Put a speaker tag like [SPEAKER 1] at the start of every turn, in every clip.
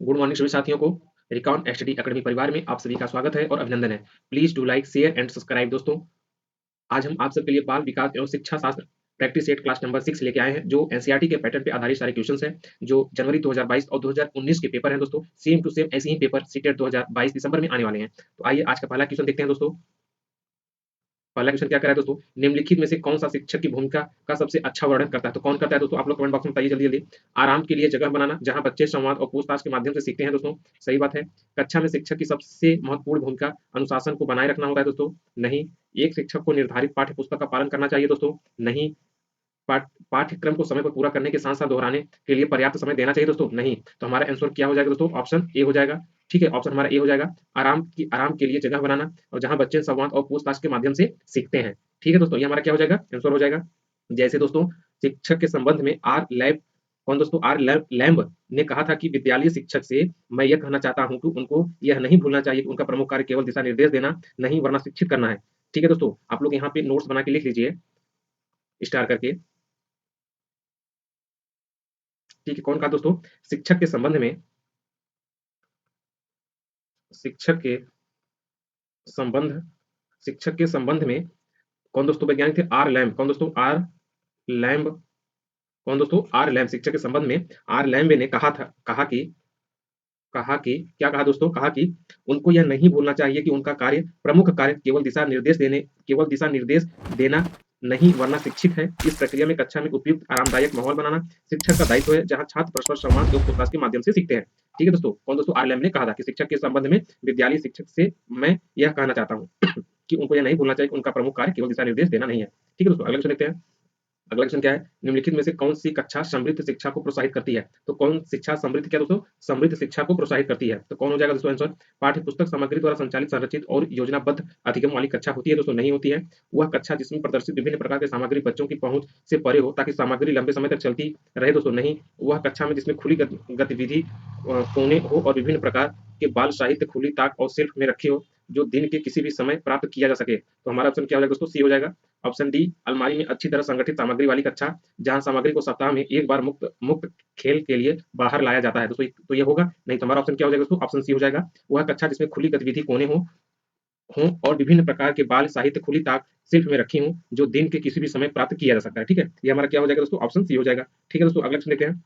[SPEAKER 1] Good morning सभी साथियों को। रिकॉन एसटीडी एकेडमी परिवार में आप सभी का स्वागत है और अभिनंदन है। Please do like, share and subscribe. दोस्तों, आज हम आप सबके लिए बाल विकास एवं शिक्षा शास्त्र प्रैक्टिस सेट क्लास नंबर 6 लेके आए हैं, जो एनसीईआरटी के पैटर्न पे आधारित सारे क्वेश्चंस हैं, जो जनवरी 2022 और 2019 के पेपर हैं। दोस्तों, सेम टू सेम ऐसे ही पेपर सीटेट 2022 दिसंबर में आने वाले हैं। तो आइए आज का पहला क्वेश्चन देखते हैं। दोस्तों, पहला क्वेश्चन क्या करा है दोस्तों, निम्नलिखित में से कौन सा शिक्षक की भूमिका का सबसे अच्छा वर्णन करता है? तो कौन करता है दोस्तों? आप लोग कमेंट बॉक्स में बताइए जल्दी जल्दी। आराम के लिए जगह बनाना, जहां बच्चे संवाद और पूछताछ के माध्यम से सीखते हैं। दोस्तों, सही बात है। कक्षा में शिक्षक की सबसे महत्वपूर्ण भूमिका अनुशासन को बनाए रखना होता है। दोस्तों, नहीं। एक शिक्षक को निर्धारित पाठ्य पुस्तक का पालन करना चाहिए। दोस्तों, नहीं। पाठ्यक्रम को समय पर पूरा करने के साथ साथ दोहराने के लिए पर्याप्त समय देना चाहिए। दोस्तों, नहीं। तो हमारा आंसर क्या हो जाएगा दोस्तों? ऑप्शन ए हो जाएगा। ठीक है, ऑप्शन हमारा ए हो जाएगा। आराम के लिए जगह बनाना और जहां बच्चे संवाद और पूछताछ के माध्यम से सीखते हैं। ठीक है दोस्तों, ये हमारा क्या हो जाएगा? आंसर हो जाएगा। जैसे दोस्तों, शिक्षक के संबंध में आर लैब कौन दोस्तों? आर लैम्ब ने कहा था कि विद्यालय शिक्षक से मैं यह कहना चाहता हूं कि उनको यह नहीं भूलना चाहिए कि उनका प्रमुख कार्य केवल दिशा निर्देश देना नहीं, वरना शिक्षित करना है। ठीक है दोस्तों, आप लोग यहाँ पे नोट्स बना के लिख लीजिए स्टार करके। ठीक है, कौन कहा दोस्तों? शिक्षक के संबंध में शिक्षक के संबंध शिक्षक के संबंध में कौन दोस्तों वैज्ञानिक थे? R Lamb. कौन दोस्तों? R Lamb. कौन दोस्तों? R Lamb. शिक्षक के संबंध में आर लैम्ब ने कहा कि क्या कहा दोस्तों? कहा कि उनको यह नहीं भूलना चाहिए कि उनका प्रमुख कार्य केवल दिशा निर्देश देना नहीं, वरना शिक्षित है। इस प्रक्रिया में कक्षा में उपयुक्त आरामदायक माहौल बनाना शिक्षक का दायित्व है, जहां छात्र परस्पर संवाद एवं पूछताछ के माध्यम से सीखते हैं। ठीक है दोस्तों, कौन दोस्तों? आर लैम्ब ने कहा था कि शिक्षक के संबंध में विद्यालय शिक्षक से मैं यह कहना चाहता हूँ कि उनको यह नहीं भूलना चाहिए कि उनका प्रमुख कार्य केवल दिशा निर्देश देना नहीं है। ठीक है दोस्तों, अगला क्वेश्चन देखते हैं। अगला क्वेश्चन क्या है? निम्नलिखित में से कौन सी कक्षा समृद्ध शिक्षा को प्रोत्साहित करती है? तो कौन शिक्षा समृद्ध क्या दोस्तों? समृद्ध शिक्षा को प्रोत्साहित करती है। तो कौन हो जाएगा दोस्तों आंसर? पाठ्य पुस्तक सामग्री द्वारा संचालित, संरचित और योजनाबद्ध अधिगम वाली कक्षा होती है। दोस्तों, नहीं होती है। वह कक्षा जिसमें प्रदर्शित विभिन्न प्रकार की सामग्री बच्चों की पहुंच से परे हो, ताकि सामग्री लंबे समय तक चलती रहे। दोस्तों, नहीं। वह कक्षा में जिसमें खुली गतिविधि कोने हो और विभिन्न प्रकार के बाल साहित्य खुली ताक और शेल्फ में रखे हो, जो दिन के किसी भी समय प्राप्त किया जा सके। तो हमारा ऑप्शन क्या हो जाएगा दोस्तों? सी हो जाएगा। ऑप्शन डी, अलमारी में अच्छी तरह संगठित सामग्री वाली कक्षा, जहां सामग्री को सप्ताह में एक बार मुक्त मुक्त खेल के लिए बाहर लाया जाता है। दोस्तों, तो ये होगा नहीं। तो हमारा ऑप्शन क्या हो जाएगा दोस्तों? ऑप्शन सी हो जाएगा। वह कक्षा जिसमें खुली गतिविधि कोने हो और विभिन्न प्रकार के बाल साहित्य खुली ताक सिल्फ में रखी हूँ, जो दिन के किसी भी समय प्राप्त किया जा सकता है। ठीक है, ये हमारा क्या हो जाएगा दोस्तों? ऑप्शन सी हो जाएगा। ठीक है दोस्तों, अगला क्वेश्चन देखते हैं।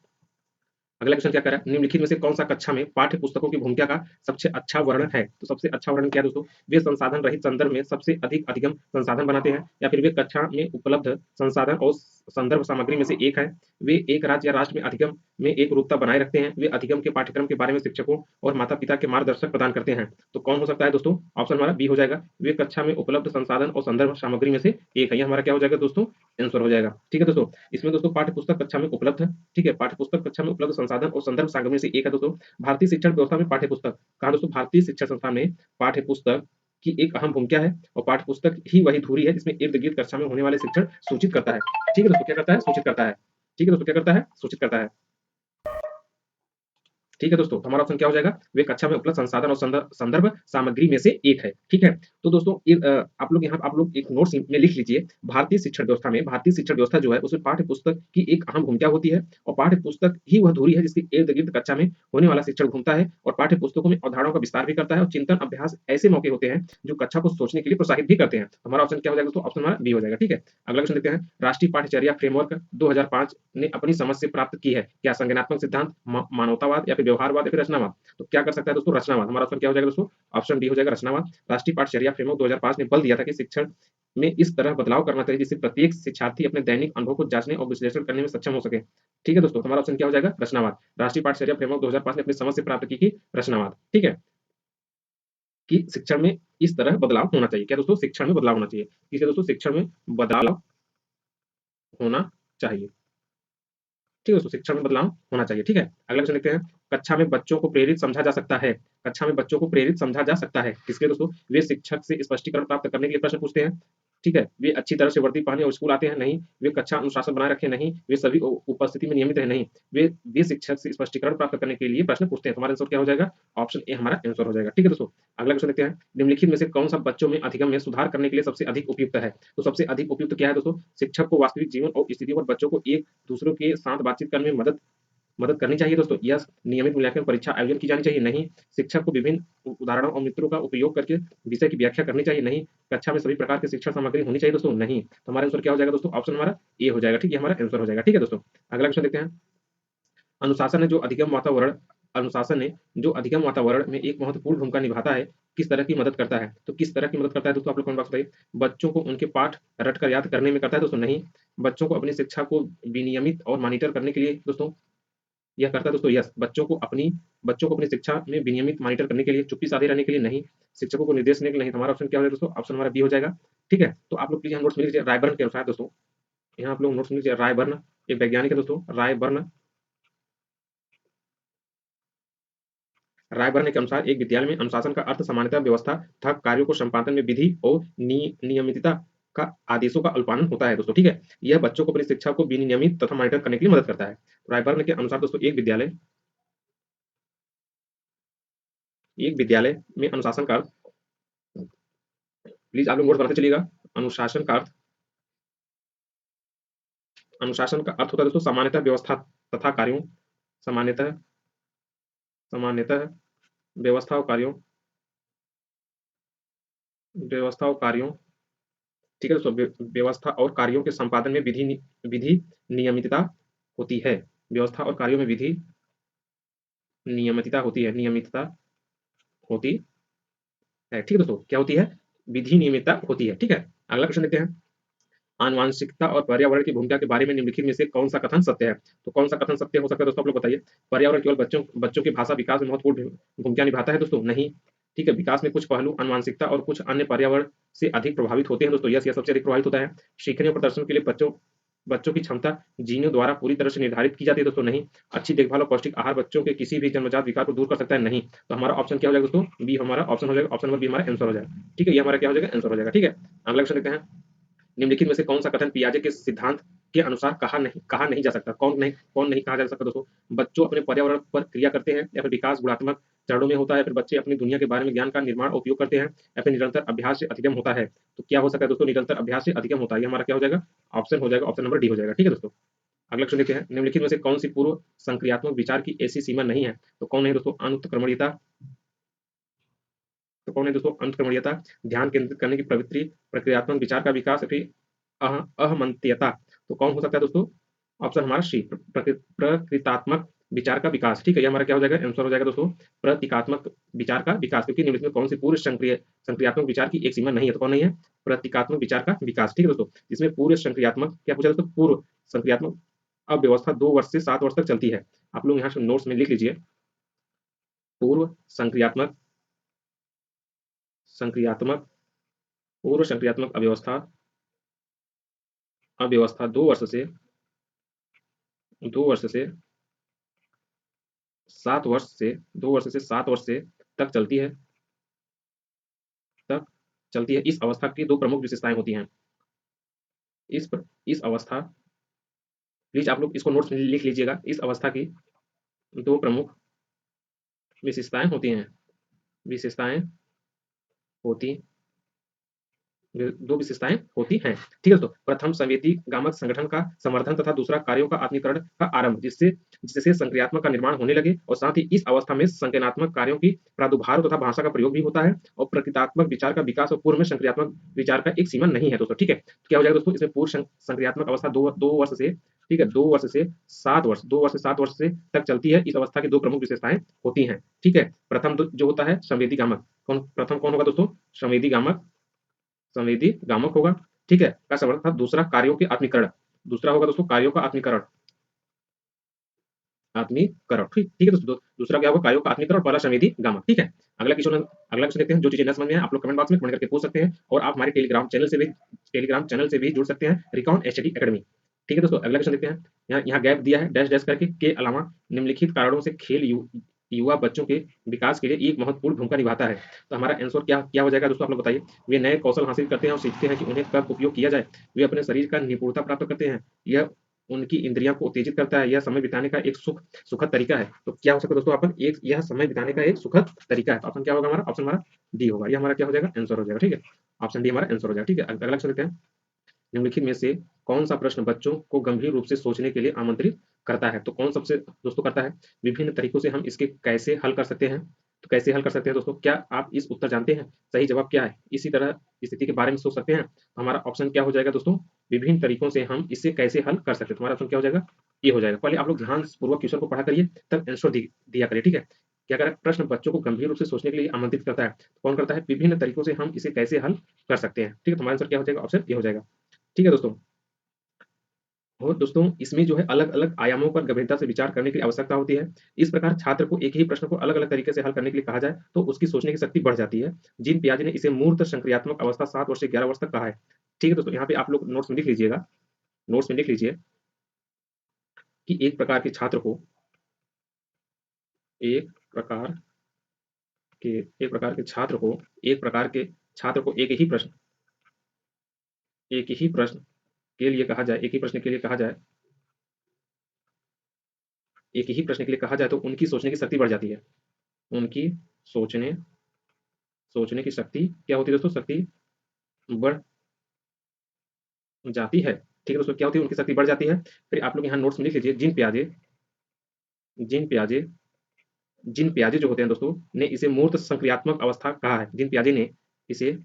[SPEAKER 1] अगला क्वेश्चन क्या कह रहा है? निम्नलिखित में से कौन सा कक्षा में पाठ्य पुस्तकों की भूमिका का सबसे अच्छा वर्णन है? तो सबसे अच्छा वर्णन क्या है दोस्तों? वे संसाधन रहित संदर्भ में सबसे अधिक अधिगम संसाधन बनाते हैं, या फिर वे कक्षा में उपलब्ध संसाधन और संदर्भ सामग्री में से एक है। वे एक राज्य या राष्ट्र में अधिगम में एक रूपता बनाए रखते हैं। वे अधिगम के पाठ्यक्रम के बारे में शिक्षकों और माता पिता के मार्गदर्शक प्रदान करते हैं। तो कौन हो सकता है दोस्तों? ऑप्शन हमारा बी हो जाएगा। वे कक्षा में उपलब्ध संसाधन और संदर्भ सामग्री में से एक है। ये हमारा क्या हो जाएगा दोस्तों? आंसर हो जाएगा। ठीक है दोस्तों, इसमें दोस्तों पाठ्य पुस्तक कक्षा में उपलब्ध है। ठीक है, पाठ्य पुस्तक कक्षा में उपलब्ध संसाधन और संदर्भ सामग्री से एक है। दोस्तों, भारतीय शिक्षण व्यवस्था में पाठ्य पुस्तक कहा दोस्तों? भारतीय शिक्षा संस्थान में पाठ्य पुस्तक की एक अहम भूमिका है, और पाठ्य पुस्तक ही वही धुरी है जिसमें इर्द गिर्द कक्षा में होने वाले शिक्षण सूचित करता है। ठीक है दोस्तों, क्या करता है? सूचित करता है। ठीक है दोस्तों, क्या करता है? सूचित करता है। ठीक है दोस्तों, हमारा ऑप्शन क्या हो जाएगा? वे कक्षा में उपलब्ध संसाधन और संदर्भ सामग्री में से एक है। ठीक है, तो दोस्तों आप लोग एक नोट्स में लिख लीजिए। भारतीय शिक्षण व्यवस्था जो है, उसमें पाठ्य पुस्तक की एक अहम भूमिका होती है, और पाठ्य पुस्तक ही वह धुरी है जिसके इर्द गिर्द कक्षा में होने वाला शिक्षण घूमता है, और पाठ्य पुस्तकों में अवधारणाओं का विस्तार भी करता है, और चिंतन अभ्यास ऐसे मौके होते हैं जो कक्षा को सोचने के लिए प्रोत्साहित भी करते हैं। हमारा ऑप्शन क्या हो जाएगा दोस्तों? ऑप्शन हमारा बी हो जाएगा। ठीक है, अगला क्वेश्चन देखते हैं। राष्ट्रीय पाठ्यचर्या फ्रेमवर्क 2005 ने अपनी समझ से प्राप्त की है क्या? संज्ञानात्मक सिद्धांत, मानवतावाद, या फिर व्यवहारवाद, या फिर रचनावाद? तो क्या कर सकता है दोस्तों? रचनावाद। हमारा ऑप्शन क्या हो जाएगा दोस्तों? ऑप्शन डी हो जाएगा, रचनावाद। राष्ट्रीय पाठ्यचर्या फ्रेमवर्क 2005 ने बल दिया था कि शिक्षण में इस तरह बदलाव करना चाहिए जिससे प्रत्येक शिक्षार्थी अपने दैनिक अनुभव को जांचने और विश्लेषण करने में सक्षम हो सके। ठीक है दोस्तों, हमारा ऑप्शन क्या हो जाएगा? रचनावाद। राष्ट्रीय पाठ्यचर्या फ्रेमवर्क 2005 ने अपनी समझ से प्राप्त की रचनावाद। ठीक है, कि शिक्षण में इस तरह बदलाव होना चाहिए। क्या दोस्तों? शिक्षण में बदलाव होना चाहिए। ठीक है दोस्तों, शिक्षण में बदलाव होना चाहिए। ठीक है दोस्तों, शिक्षा में बदलाव होना चाहिए। ठीक है, अगला क्वेश्चन देखते हैं। कक्षा में बच्चों को प्रेरित समझा जा सकता है। कक्षा में बच्चों को प्रेरित समझा जा सकता है किसके दोस्तों? वे शिक्षक से स्पष्टीकरण प्राप्त करने के लिए प्रश्न पूछते हैं। ठीक है, वे अच्छी तरह से वर्दी पहने और स्कूल आते हैं। नहीं। वे कक्षा अनुशासन बनाए रखे। नहीं। वे सभी उपस्थिति में नियमित है। नहीं। वे शिक्षक से स्पष्टीकरण प्राप्त करने के लिए प्रश्न पूछते हैं। हमारा आंसर क्या हो जाएगा? ऑप्शन ए हमारा आंसर हो जाएगा। ठीक है दोस्तों, अगला क्वेश्चन देखते हैं। निम्नलिखित में से कौन सा बच्चों में अधिगम में सुधार करने के लिए सबसे अधिक उपयुक्त है? तो सबसे अधिक उपयुक्त क्या है दोस्तों? शिक्षक को वास्तविक जीवन और स्थितियों पर बच्चों को एक दूसरों के साथ बातचीत करने में मदद मदद करनी चाहिए दोस्तों, यस। नियमित मूल्यांकन परीक्षा आयोजन की जानी चाहिए, नहीं। शिक्षक को विभिन्न उदाहरणों और मित्रों का उपयोग करके विषय की व्याख्या करनी चाहिए, नहीं। कक्षा में सभी प्रकार की शिक्षण सामग्री होनी चाहिए दोस्तों, नहीं। तो हमारा आंसर क्या हो जाएगा दोस्तों, ऑप्शन हमारा ए हो जाएगा, ठीक है, हमारा आंसर हो जाएगा, ठीक है दोस्तों। अगला क्वेश्चन देखते हैं। अनुशासन है जो अधिगम वातावरण अनुशासन ने जो अधिगम वातावरण में एक महत्वपूर्ण भूमिका निभाता है, किस तरह की मदद करता है? तो किस तरह की मदद करता है दोस्तों, आप लोग कमेंट बॉक्स में बताइए। बच्चों को उनके पाठ रट कर याद करने में करता है दोस्तों, नहीं। बच्चों को अपनी शिक्षा को विनियमित और मॉनिटर करने के लिए दोस्तों यह करता है दोस्तों, यस। बच्चों को अपनी शिक्षा में विनियमित मॉनिटर करने के लिए, चुप्पी साधे रहने के लिए, नहीं। शिक्षकों को निर्देश देने के लिए, नहीं। तो हमारा ऑप्शन क्या हो जाएगा दोस्तों, ऑप्शन हमारा बी हो जाएगा, ठीक है। तो आप लोग प्लीज यहाँ नोट्स में लिख लीजिए, रायबर्न के अनुसार दोस्तों, यहाँ आप लोग नोट्स में लीजिए। रायबर्न एक वैज्ञानिक है दोस्तों, रायबर्न के अनुसार एक विद्यालय में अनुशासन का अर्थ सामान्यतः व्यवस्था तथा कार्यों को संपादन में विधि और नियमितता का आदेशों का अल्पानन होता है दोस्तों, ठीक है। यह बच्चों को अपनी शिक्षा को विनियमित तथा मॉनिटर करने के लिए मदद करता है। रायबर्न के अनुसार दोस्तों एक विद्यालय में अनुशासन का अर्थ, प्लीज आप लोग नोट बनाते चलिएगा। अनुशासन का अर्थ अनुशासन का अर्थ होता है दोस्तों सामान्यतः व्यवस्था तथा कार्यों, सामान्यतः सामान्यतः व्यवस्था और कार्यों व्यवस्था और कार्यों ठीक है दोस्तों, व्यवस्था और कार्यों के संपादन में विधि नियमितता होती है। व्यवस्था और कार्यों में विधि नियमितता होती है, ठीक है दोस्तों, क्या होती है, विधि नियमितता होती है, ठीक है। अगला क्वेश्चन देखते हैं। आनुवांशिकता और पर्यावरण की भूमिका के बारे में निम्नलिखित में से कौन सा कथन सत्य है? तो कौन सा कथन सत्य हो सकता है दोस्तों, आप लोग बताइए। पर्यावरण केवल बच्चों की भाषा विकास में महत्वपूर्ण भूमिका निभाता है दोस्तों, नहीं। ठीक है, विकास में कुछ पहलू आनुवांशिकता और कुछ अन्य पर्यावरण से अधिक प्रभावित होते हैं दोस्तों, यस, यह सबसे अधिक प्रभावित होता है। सीखने और प्रदर्शन के लिए बच्चों की क्षमता जीनों द्वारा पूरी तरह से निर्धारित की जाती है दोस्तों, नहीं। अच्छी देखभाल और पौष्टिक आहार बच्चों के किसी भी जन्मजात विकार को दूर कर सकता है, नहीं। तो हमारा ऑप्शन क्या हो जाएगा दोस्तों, बी हमारा ऑप्शन हो जाएगा, ऑप्शन नंबर बी हमारा आंसर हो जाएगा, ठीक है, ये हमारा क्या हो जाएगा, आंसर हो जाएगा, ठीक है। अगला क्वेश्चन देखते हैं। निम्नलिखित में से कौन सा कथन पियाजे के सिद्धांत के अनुसार कहा नहीं जा सकता? कौन नहीं कहा जा सकता दोस्तों। बच्चों अपने पर्यावरण पर क्रिया करते हैं, या फिर विकास गुणात्मक चरणों में होता है, फिर बच्चे अपनी दुनिया के बारे में ज्ञान का निर्माण और उपयोग करते हैं, या फिर निरंतर अभ्यास से अधिगम होता है। तो क्या हो सकता है दोस्तों, निरंतर अभ्यास से अधिगम होता है, ये हमारा क्या हो जाएगा, ऑप्शन हो जाएगा, ऑप्शन नंबर डी हो जाएगा, ठीक है दोस्तों। अगला क्वेश्चन देखते हैं। निम्नलिखित में से कौन सी पूर्व संक्रियात्मक विचार की ऐसी सीमा नहीं है? तो कौन है दोस्तों, अंतक्रमणीयता, ध्यान केंद्रित करने की प्रवृत्ति, प्रक्रियात्मक विचार का विकास, फिर अहमंत्यता। तो कौन हो सकता है दोस्तों, ऑप्शन हमारा सी, प्रकृतात्मक विचार का विकास, ठीक है, ये हमारा क्या हो जाएगा, आंसर हो जाएगा दोस्तों, प्रतीकात्मक विचार का विकास, क्योंकि निम्नलिखित में कौन सी पूर्व संक्रियात्मक विचार की एक सीमा नहीं है? तो कौन नहीं है, प्रतीकात्मक विचार का विकास, ठीक है दोस्तों। इसमें पूर्व संक्रियात्मक क्या पूछा दोस्तों, पूर्व संक्रियात्मक अव्यवस्था 2 वर्ष से 7 वर्ष तक चलती है। आप लोग यहाँ से नोट्स में लिख लीजिए। पूर्व संक्रियात्मक संक्रियात्मक पूर्व संक्रियात्मक अव्यवस्था अव्यवस्था 2 वर्ष से 7 वर्ष से तक चलती है तक चलती है। इस अवस्था की दो प्रमुख विशेषताएं होती हैं। इस अवस्था, प्लीज आप लोग इसको नोट्स में लिख लीजिएगा। इस अवस्था की दो प्रमुख विशेषताएं होती हैं विशेषताएं होती दो विशेषताएं होती हैं, ठीक है दोस्तों। प्रथम संवेदी गामक संगठन का समर्थन तथा दूसरा कार्यों का आत्मीकरण का आरंभ, जिससे संक्रियात्मक का निर्माण होने लगे, और साथ ही इस अवस्था में संज्ञानात्मक कार्यों की प्रादुर्भाव तथा भाषा का प्रयोग भी होता है, और प्रकृतात्मक विचार का विकास और पूर्व में संक्रियात्मक विचार का एक सीमा नहीं है दोस्तों, ठीक है। तो क्या हो जाएगा दोस्तों, इसमें पूर्व संक्रियात्मक अवस्था दो वर्ष से, ठीक है, 2 वर्ष से 7 वर्ष तक चलती है। इस अवस्था की दो प्रमुख विशेषताएं होती हैं, ठीक है। प्रथम जो होता है संवेदी गामक, प्रथम कौन होगा दोस्तों, संवेदी गामक होगा, ठीक है, का समर्थन था। दूसरा कार्यों के आत्मीकरण, दूसरा होगा दोस्तों कार्यों का आत्मीकरण, ठीक ठीक है दोस्तों। दूसरा क्या होगा, कार्यों का आत्मीकरण, पहला संवेदी गामक, ठीक है। अगला क्वेश्चन देखते हैं। जो चीजें न समझ में आए आप लोग कमेंट बॉक्स में कमेंट करके पूछ सकते हैं, और आप हमारे टेलीग्राम चैनल से भी जुड़ सकते हैं, रिकॉन एचडी एकेडमी, ठीक है दोस्तों। अगला क्वेश्चन देखते हैं। यहाँ गैप दिया है, डैश डैश करके, के अलावा निम्नलिखित कारणों से खेल युवा बच्चों के विकास के लिए एक महत्वपूर्ण भूमिका निभाता है। तो हमारा आंसर क्या क्या हो जाएगा दोस्तों, आप लोग बताइए। वे नए कौशल हासिल करते हैं और सीखते हैं कि उन्हें कब उपयोग किया जाए। वे अपने शरीर का निपुणता प्राप्त करते हैं। यह उनकी इंद्रियों को उत्तेजित करता है। यह समय बिताने का एक सुखद तरीका है। तो क्या हो सकता है दोस्तों, अपन एक यह समय बिताने का एक सुखद तरीका है। ऑप्शन क्या होगा हमारा, ऑप्शन हमारा डी होगा, ये हमारा क्या हो जाएगा, आंसर हो जाएगा, ठीक है। ऑप्शन डी हमारा आंसर हो जाएगा, ठीक है। अगला क्वेश्चन देखते हैं। निम्नलिखित में से कौन सा प्रश्न बच्चों को गंभीर रूप से सोचने के लिए आमंत्रित करता है। तो कौन सबसे दोस्तों करता है? विभिन्न तरीकों से हम इसके कैसे हल कर सकते हैं? तो कैसे हल कर सकते हैं दोस्तों? क्या आप इस उत्तर जानते हैं? सही जवाब क्या है? इसी तरह स्थिति के बारे में सोच सकते हैं। तो हमारा ऑप्शन क्या हो जाएगा दोस्तों? विभिन्न तरीकों से हम इसे कैसे हल कर सकते हैं। तुम्हारा ऑप्शन क्या हो जाएगा? ये हो जाएगा। पहले आप लोग ध्यानपूर्वक क्वेश्चन को पढ़ा करिए, तब आंसर दिया करिए, ठीक है? क्या करें? प्रश्न बच्चों को गंभीर रूप से सोचने के लिए आमंत्रित करता है। कौन करता है? विभिन्न तरीकों से हम इसे कैसे हल कर सकते हैं। ठीक है, तुम्हारा आंसर क्या हो जाएगा? ऑप्शन ए हो जाएगा। ठीक है दोस्तों। और दोस्तों इसमें जो है अलग-अलग आयामों पर गंभीरता से विचार करने की आवश्यकता होती है। इस प्रकार छात्र को एक ही प्रश्न को अलग-अलग तरीके से हल करने के लिए कहा जाए, तो उसकी सोचने की शक्ति बढ़ जाती है। जीन पियाजे ने इसे मूर्त संक्रियात्मक अवस्था 7 वर्ष से 11 वर्ष तक कहा है। ठीक है दोस्तों, यहाँ पे आप लोग नोट्स में लिख लीजिएगा, नोट्स में लिख लीजिए कि एक प्रकार एक प्रकार के छात्र को एक प्रकार के छात्र को एक ही प्रश्न के लिए कहा जाए, एक ही प्रश्न के लिए कहा जाए, एक ही प्रश्न के लिए कहा जाए तो उनकी सोचने की शक्ति बढ़ जाती है। उनकी सोचने सोचने की शक्ति क्या होती है दोस्तों? शक्ति बढ़ जाती है। ठीक है दोस्तों, क्या होती है? उनकी शक्ति बढ़ जाती है। फिर आप लोग यहाँ नोट्स में लिख लीजिए, जिन पियाजे जिन पियाजे जो होते हैं दोस्तों ने इसे मूर्त संक्रियात्मक अवस्था कहा है। जिन पियाजे ने इसे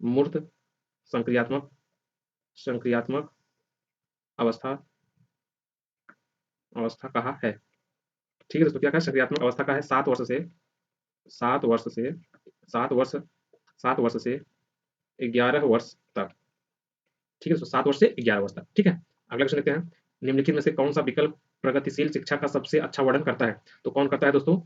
[SPEAKER 1] मूर्त संक्रियात्मक संक्रियात्मक अवस्था अवस्था कहा है। ठीक है दोस्तों, क्या कहा? संक्रियात्मक अवस्था का है। 7 वर्ष से 7 वर्ष 7 वर्ष से 11 वर्ष तक। ठीक है दोस्तों, 7 वर्ष से 11 वर्ष तक। ठीक है, अगला क्वेश्चन देखते हैं। निम्नलिखित में से कौन सा विकल्प प्रगतिशील शिक्षा का सबसे अच्छा वर्णन करता है? तो कौन करता है दोस्तों?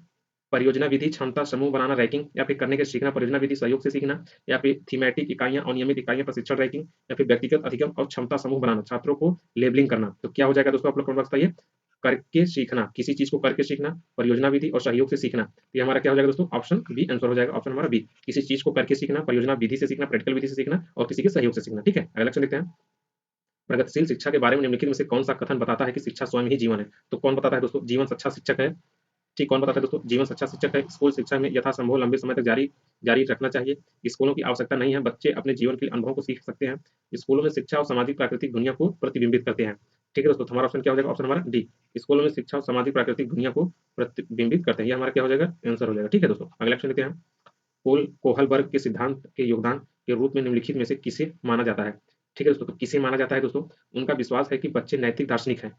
[SPEAKER 1] परियोजना विधि, क्षमता समूह बनाना, रैंकिंग, या फिर करने के सीखना, परियोजना विधि, सहयोग से सीखना, या फिर थीमेटिक इकाइयां, अनियमित इकाइयां, प्रशिक्षण, रैंकिंग, या फिर व्यक्तिगत अधिगम और क्षमता समूह बनाना, छात्रों को लेबलिंग करना। तो क्या हो जाएगा दोस्तों? आप लोग कमेंट बॉक्स बताइए। करके सीखना, किसी चीज को करके सीखना, परियोजना विधि और सहयोग से सीखना। तो ये हमारा क्या हो जाएगा दोस्तों? ऑप्शन बी आंसर हो जाएगा। ऑप्शन हमारा बी, किसी चीज को करके सीखना, परियोजना विधि से सीखना, प्रैक्टिकल विधि से सीखना और किसी के सहयोग से सीखना। ठीक है, अगला क्वेश्चन देखते हैं। प्रगतिशील शिक्षा के बारे में निम्नलिखित में से कौन सा कथन बताता है कि शिक्षा स्वयं ही जीवन है? तो कौन बताता है दोस्तों? जीवन सच्चा शिक्षक है। ठीक, कौन बताता है दोस्तों? जीवन सच्चा शिक्षक है। स्कूल शिक्षा में यथासंभव लंबे समय तक जारी रखना चाहिए। स्कूलों की आवश्यकता नहीं है, बच्चे अपने जीवन के अनुभव को सीख सकते हैं। स्कूलों में शिक्षा और सामाजिक प्राकृतिक दुनिया को प्रतिबिंबित करते हैं। ठीक है दोस्तों, हमारा ऑप्शन क्या हो जाएगा? ऑप्शन हमारा डी, स्कूलों में शिक्षा और सामाजिक प्राकृतिक दुनिया को प्रतिबिंबित करते हैं। ये हमारा क्या हो जाएगा? आंसर हो जाएगा। ठीक है दोस्तों, अगला क्वेश्चन देखते हैं। कोहलबर्ग के सिद्धांत के योगदान के रूप में निम्नलिखित में से किसे माना जाता है? ठीक है दोस्तों, तो किसे माना जाता है दोस्तों? उनका विश्वास है कि बच्चे नैतिक दार्शनिक हैं।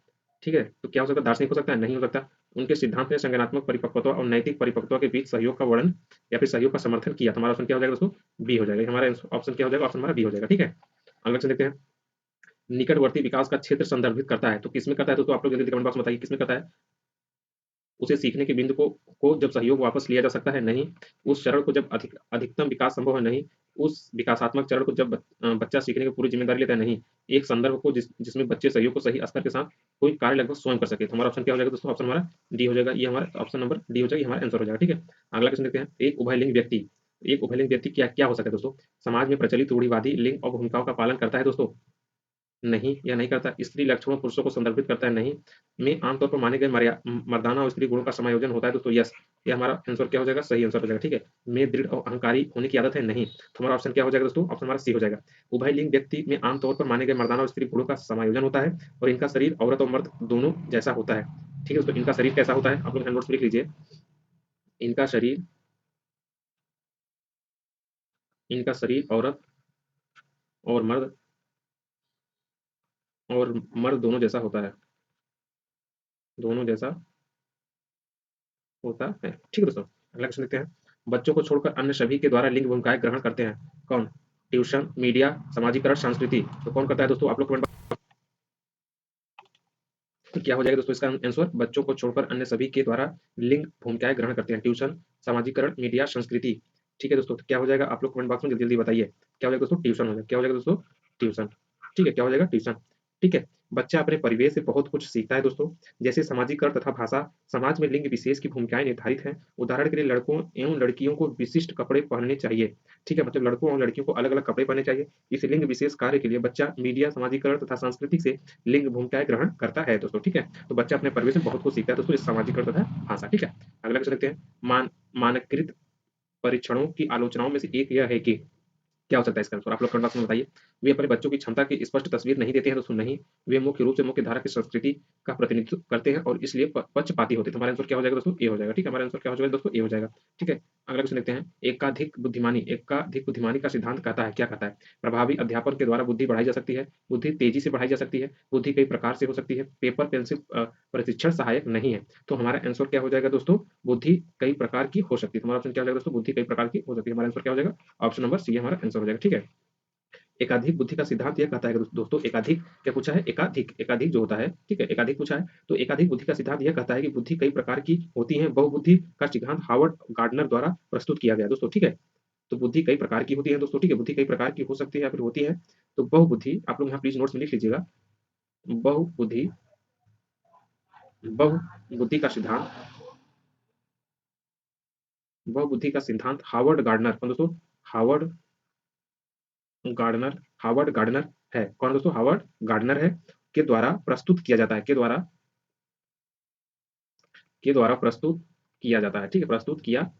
[SPEAKER 1] ठीक है, तो क्या हो सकता है? दार्शनिक हो सकता है? नहीं हो सकता। उनके सिद्धांत ने संज्ञानात्मक परिपक्वता और नैतिक परिपक्वता के बीच सहयोग का वर्णन या फिर सहयोग का समर्थन किया। तो हमारा ऑप्शन क्या हो जाएगा दोस्तों? बी हो जाएगा। हमारा ऑप्शन क्या हो जाएगा? ऑप्शन हमारा बी हो जाएगा। ठीक है, अगला क्वेश्चन देखते हैं। निकटवर्ती विकास का क्षेत्र संदर्भित करता है, तो किसमें करता है दोस्तों? आप लोग जल्दी कमेंट बॉक्स में बताइए किसमें करता है? उसे सीखने के बिंदु को जब सहयोग वापस लिया जा सकता है, नहीं। उस चरण को जब अधिकतम विकास संभव है, नहीं। उस विकासात्मक चरण को जब बच्चा सीखने की पूरी जिम्मेदारी लेता है, नहीं। एक संदर्भ को जिसमें बच्चे सहयोग को सही स्तर के साथ कोई कार्य लगभग स्वयं कर सके। तो हमारा ऑप्शन क्या हो जाएगा दोस्तों? ऑप्शन हमारा डी हो जाएगा। ये हमारा ऑप्शन नंबर डी हो जाएगा, हमारा आंसर हो जाएगा। ठीक है, अगला क्वेश्चन देखते हैं। एक उभयलिंग व्यक्ति क्या क्या हो सकता है दोस्तों? समाज में प्रचलित रूढ़िवादी लिंग और भूमिकाओं का पालन करता है दोस्तों? नहीं, यह नहीं करता। स्त्री लक्षणों पुरुषों को संदर्भित करता है, नहीं। में आमतौर पर माने गए मर्दाना और स्त्री गुणों का समायोजन होता है दोस्तों, यस। ये हमारा आंसर क्या हो जाएगा? सही आंसर हो जाएगा। ठीक है, में दृढ़ और अहंकारी होने की आदत है, नहीं। तो हमारा ऑप्शन क्या हो जाएगा दोस्तों? ऑप्शन हमारा सी हो जाएगा। उभय लिंग व्यक्ति में आमतौर पर माने गए मर्दाना और स्त्री गुणों का समायोजन होता है और इनका शरीर औरत और मर्द दोनों जैसा होता है। ठीक है दोस्तों, इनका शरीर कैसा होता है? आप लोग नोट्स लिख लीजिए। इनका शरीर इनका शरीर और मर्द दोनों जैसा होता है, दोनों जैसा होता है। ठीक है दोस्तों, अगला क्वेश्चन देखते हैं। बच्चों को छोड़कर अन्य सभी के द्वारा लिंग भूमिकाएं ग्रहण करते हैं, कौन? ट्यूशन, मीडिया, सामाजिकरण, संस्कृति। तो कौन करता है दोस्तों? आप लोग कमेंट। तो क्या हो जाएगा दोस्तों इसका आंसर? बच्चों को छोड़कर अन्य सभी के द्वारा लिंग भूमिकाएं ग्रहण करते हैं, ट्यूशन, सामाजिकरण, मीडिया, संस्कृति। ठीक है दोस्तों, तो क्या हो जाएगा? आप लोग कमेंट बॉक्स में जल्दी जल्दी बताइए। क्या हो जाएगा दोस्तों? ट्यूशन हो जाएगा। क्या हो जाएगा दोस्तों? ट्यूशन। ठीक है, क्या हो जाएगा? ट्यूशन। ठीक है, बच्चा अपने परिवेश से बहुत कुछ सीखता है दोस्तों, जैसे सामाजिकरण तथा भाषा। समाज में लिंग विशेष की भूमिकाएं निर्धारित हैं। उदाहरण के लिए लड़कों एवं लड़कियों को विशिष्ट कपड़े पहनने चाहिए। ठीक है, मतलब लड़कों और लड़कियों को अलग अलग कपड़े पहनने चाहिए। इस लिंग विशेष कार्य के लिए बच्चा मीडिया, सामाजिकरण तथा संस्कृति से लिंग भूमिकाएं ग्रहण करता है दोस्तों। ठीक है, तो बच्चा अपने परिवेश में बहुत कुछ सीखता है दोस्तों, इस सामाजिकरण तथा भाषा। ठीक है, अगला क्वेश्चन देखते हैं। मानकृत परीक्षणों की आलोचनाओं में से एक यह है कि क्या हो सकता है इसका आंसर? आप लोग कमेंट बॉक्स में बताइए। वे अपने बच्चों की क्षमता की स्पष्ट तस्वीर नहीं देते हैं दोस्तों, नहीं, वे मुख्य रूप से मुख्य धारा की संस्कृति का प्रतिनिधित्व करते हैं और इसलिए पक्षपाती होते हैं। तो हमारा आंसर क्या हो जाएगा दोस्तों? ए हो जाएगा। ठीक है, हमारा आंसर क्या हो जाएगा दोस्तों? ए हो जाएगा। ठीक है, अगला क्वेश्चन देखते हैं। एकाधिक बुद्धिमानी का सिद्धांत कहता है, क्या कहता है? प्रभावी अध्यापन के द्वारा बुद्धि बढ़ाई जा सकती है, बुद्धि तेजी से बढ़ाई जा सकती है, बुद्धि कई प्रकार से हो सकती है, पेपर पेंसिल प्रशिक्षण सहायक नहीं है। तो हमारा आंसर क्या हो जाएगा दोस्तों? बुद्धि कई प्रकार की हो सकती है। तो हमारा ऑप्शन क्या हो जाएगा दोस्तों? बुद्धि कई प्रकार की हो सकती है। हमारा आंसर क्या हो जाएगा? ऑप्शन नंबर सी हमारा आंसर हो जाएगा। ठीक है, एकाधिक बुद्धि का सिद्धांत यह कहता है कि दोस्तों, एकाधिक क्या पूछा है? एकाधिक, एकाधिक जो होता है, ठीक है, एकाधिक पूछा है। तो एकाधिक बुद्धि का सिद्धांत यह कहता है कि बुद्धि कई प्रकार की होती है। बहुबुद्धि का सिद्धांत हार्वर्ड गार्डनर द्वारा प्रस्तुत किया गया दोस्तों। ठीक है, तो बुद्धि कई प्रकार की होती है दोस्तों। ठीक है, बुद्धि कई प्रकार की हो सकती है या फिर होती है। तो बहुबुद्धि, आप लोग यहाँ प्लीज नोट्स में लिख लीजिएगा। बहुबुद्धि, बहुबुद्धि का सिद्धांत, बहुबुद्धि का सिद्धांत हार्वर्ड गार्डनर, कौन दोस्तों? हार्वर्ड गार्डनर, हार्वर्ड गार्डनर है। कौन दोस्तों? हार्वर्ड गार्डनर है, के द्वारा प्रस्तुत किया जाता है, के द्वारा प्रस्तुत किया जाता है। ठीक है, प्रस्तुत किया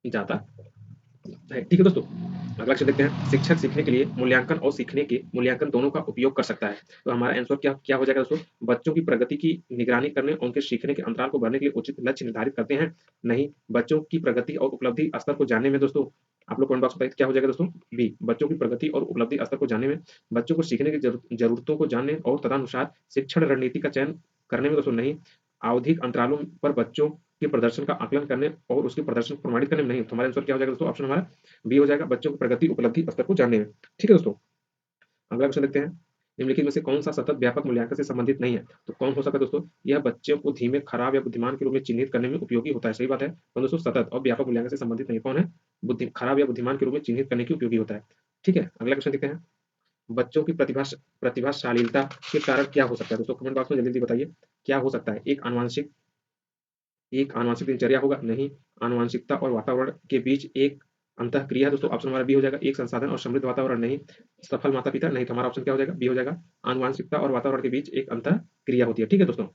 [SPEAKER 1] जाता है। ठीक है दोस्तों, अगला क्वेश्चन देखते हैं। शिक्षक सीखने के लिए मूल्यांकन और सीखने के मूल्यांकन दोनों का उपयोग कर सकता है। तो हमारा आंसर क्या क्या हो जाएगा दोस्तों? बच्चों की प्रगति की निगरानी करने और उनके सीखने के अंतराल को भरने के लिए उचित लक्ष्य निर्धारित करते हैं, नहीं, बच्चों की प्रगति और उपलब्धि स्तर को जानने में दोस्तों, आप लोग कमेंट बॉक्स में बताइए क्या हो जाएगा दोस्तों? बी, बच्चों की प्रगति और उपलब्धि स्तर को जानने में, बच्चों को सीखने की जरूरतों को जानने और तदनुसार शिक्षण रणनीति का चयन करने में दोस्तों, नहीं, आवधिक अंतरालों पर बच्चों के प्रदर्शन का आकलन करने और उसके प्रदर्शन को प्रमाणित करने में, नहीं। तो हमारा आंसर क्या हो जाएगा दोस्तों? ऑप्शन हमारा बी हो जाएगा, बच्चों की प्रगति उपलब्धि स्तर को जानने में। ठीक है दोस्तों, अगला क्वेश्चन देखते हैं। निम्नलिखित में से कौन सा सतत व्यापक मूल्यांकन से संबंधित नहीं है? तो कौन हो सकता है दोस्तों? यह बच्चों को धीमे, खराब या बुद्धिमान के रूप में चिन्हित करने में उपयोगी होता है। सही बात है। तो दोस्तों, सतत और व्यापक मूल्यांकन से संबंधित नहीं, कौन है? बुद्धि, खराब या बुद्धिमान के रूप में चिन्हित करने की उपयोगी होता है। ठीक है, अगला क्वेश्चन देखते हैं। बच्चों की प्रतिभाशालीनता के कारण क्या हो सकता है दोस्तों? कमेंट बॉक्स में जल्दी जल्दी बताइए क्या हो सकता है? एक आनुवंशिक दिनचर्या होगा, नहीं, आनुवंशिकता और वातावरण के बीच एक अंतःक्रिया है दोस्तों। ऑप्शन हमारा बी हो जाएगा, एक संसाधन और समृद्ध वातावरण, नहीं, सफल माता पिता, नहीं। तो हमारा ऑप्शन क्या हो जाएगा? बी हो जाएगा, आनुवंशिकता और वातावरण के बीच एक अंतःक्रिया होती है। ठीक है दोस्तों,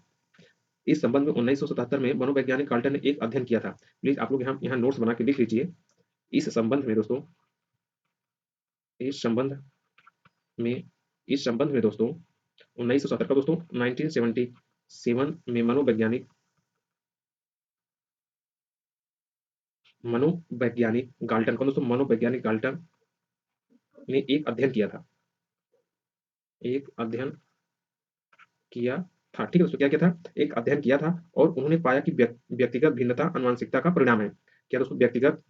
[SPEAKER 1] इस संबंध में 1977 में मनोवैज्ञानिक कार्ल्टन ने एक अध्ययन किया था। प्लीज आप लोग यहाँ यहाँ नोट्स बना के लिख लीजिए। इस संबंध में दोस्तों, इस संबंध में इस संबंध में दोस्तों 1977 का दोस्तों 1977 में मनोवैज्ञानिक गाल्टन, कौन दोस्तों? मनोवैज्ञानिक गाल्टन ने एक अध्ययन किया था, एक अध्ययन किया था। ठीक है दोस्तों, क्या किया था? एक अध्ययन किया था और उन्होंने पाया कि व्यक्तिगत भिन्नता आनुवंशिकता का परिणाम है। क्या दोस्तों? व्यक्तिगत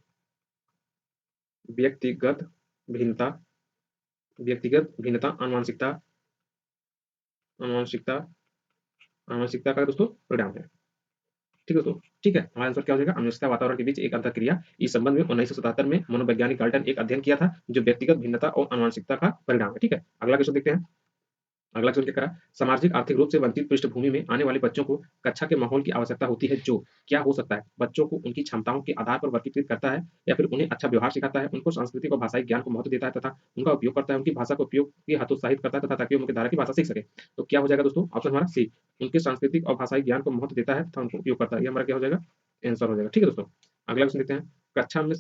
[SPEAKER 1] भिन्नता, व्यक्तिगत भिन्नता आनुवंशिकता, आनुवंशिकता, आनुवंशिकता का दोस्तों परिणाम है। ठीक है दोस्तों, ठीक है, हमारा आंसर क्या हो जाएगा? आनुवंशिकता वातावरण के बीच एक अंतःक्रिया। इस संबंध में 1977 में मनोवैज्ञानिक गाल्टन एक अध्ययन किया था जो व्यक्तिगत भिन्नता और आनुवंशिकता का परिणाम है। ठीक है, अगला क्वेश्चन देखते हैं। अगला क्वेश्चन क्या करा? सामाजिक आर्थिक रूप से वंचित पृष्ठभूमि में आने वाले बच्चों को कक्षा के माहौल की आवश्यकता होती है, जो क्या हो सकता है? बच्चों को उनकी क्षमताओं के आधार पर वर्गीकृत करता है या फिर उन्हें अच्छा व्यवहार सिखाता है, उनको सांस्कृतिक और भाषाई ज्ञान को महत्व देता है तथा उनका उपयोग करता है, उनकी भाषा का उपयोग के हतोत्साहित करता है तथा ताकि वो मुख्य धारा की भाषा सीख सके। तो क्या हो जाएगा दोस्तों? ऑप्शन हमारा सी, उनके सांस्कृतिक और भाषाई ज्ञान को महत्व देता है तथा उनको उपयोग करता है। ये हमारा क्या हो जाएगा? आंसर हो जाएगा। ठीक है दोस्तों, अगला क्वेश्चन देखते हैं। कक्षा में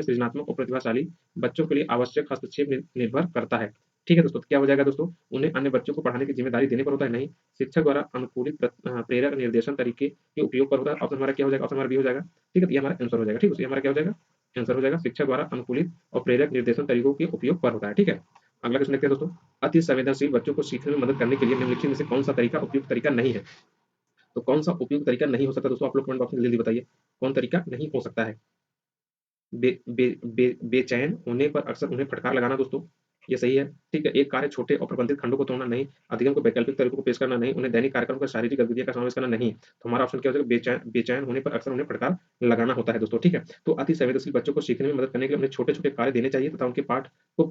[SPEAKER 1] सृजनात्मक और प्रतिभाशाली बच्चों के लिए आवश्यक हस्तक्षेप निर्भर करता है। ठीक है दोस्तों, तो क्या हो जाएगा दोस्तों? उन्हें अन्य बच्चों को पढ़ाने की जिम्मेदारी देने पर होता है, नहीं, शिक्षक द्वारा अनुकूलित प्रेरक निर्देशन तरीके के उपयोग पर होता है। ऑप्शन हमारा क्या हो जाएगा? ऑप्शन हमारा बी हो जाएगा। ठीक है, तो ये हमारा आंसर हो जाएगा। ठीक है, ये हमारा क्या हो जाएगा? आंसर हो जाएगा, शिक्षक द्वारा अनुकूलित और प्रेरक निर्देशन तरीकों के उपयोग पर होता है। ठीक है, अगला क्वेश्चन देखते हैं दोस्तों। अति संवेदनशील बच्चों को सीखने में मदद करने के लिए निम्नलिखित में से कौन सा तरीका उपयुक्त तरीका नहीं है? तो कौन सा उपयुक्त तरीका नहीं हो सकता दोस्तों? आप लोग कमेंट बॉक्स में जल्दी बताइए कौन तरीका नहीं हो सकता है? बेचैन होने पर अक्सर उन्हें फटकार लगाना दोस्तों, ये सही है। ठीक है, एक कार्य छोटे और प्रबंधित खंडों को तोड़ना, नहीं, अधिगम को वैकल्पिक तरीकों को पेश करना, नहीं, उन्हें दैनिक कार्यक्रम का शारीरिक गतिविधियों का समावेश करना, नहीं। तो हमारा ऑप्शन क्या हो जाएगा? बेचैन बेचैन होने पर अक्सर उन्हें फटकार लगाना होता है दोस्तों। ठीक है, तो अति संवेदनशील बच्चों को सीखने में मदद करने के लिए उन्हें छोटे छोटे कार्य देने चाहिए तथा उनके पाठ को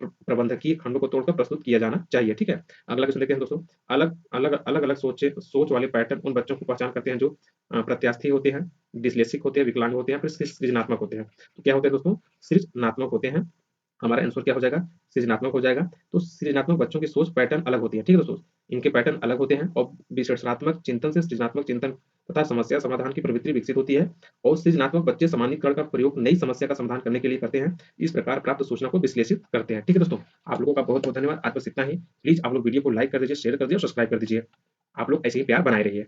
[SPEAKER 1] प्रबंधकीय खंडों को तोड़कर प्रस्तुत किया जाना चाहिए। ठीक है, अगला क्वेश्चन देखते हैं दोस्तों। अलग अलग सोच वाले पैटर्न उन बच्चों को पहचान करते हैं जो प्रत्यास्थी होते हैं, डिस्लेक्सिक होते हैं, विकलांग होते हैं, फिर सृजनात्मक होते हैं। तो क्या होते हैं दोस्तों? सृजनात्मक होते हैं। हमारा आंसर क्या हो जाएगा, सृजनात्मक हो जाएगा। तो सृजनात्मक बच्चों की सोच पैटर्न अलग होती है, ठीक है दोस्तों, इनके पैटर्न अलग होते हैं और विश्लेषणात्मक चिंतन से सृजनात्मक चिंतन तथा समस्या समाधान की प्रवृत्ति विकसित होती है और सृजनात्मक बच्चे सामान्यीकरण का प्रयोग नई समस्या का समाधान करने के लिए करते हैं, इस प्रकार प्राप्त सूचना को विश्लेषित करते हैं। ठीक है दोस्तों, आप लोगों का बहुत बहुत धन्यवाद, आज बस इतना ही। प्लीज आप लोग वीडियो को लाइक कर दीजिए, शेयर कर दीजिए और सब्सक्राइब कर दीजिए। आप लोग ऐसे ही प्यार बनाए रहिए।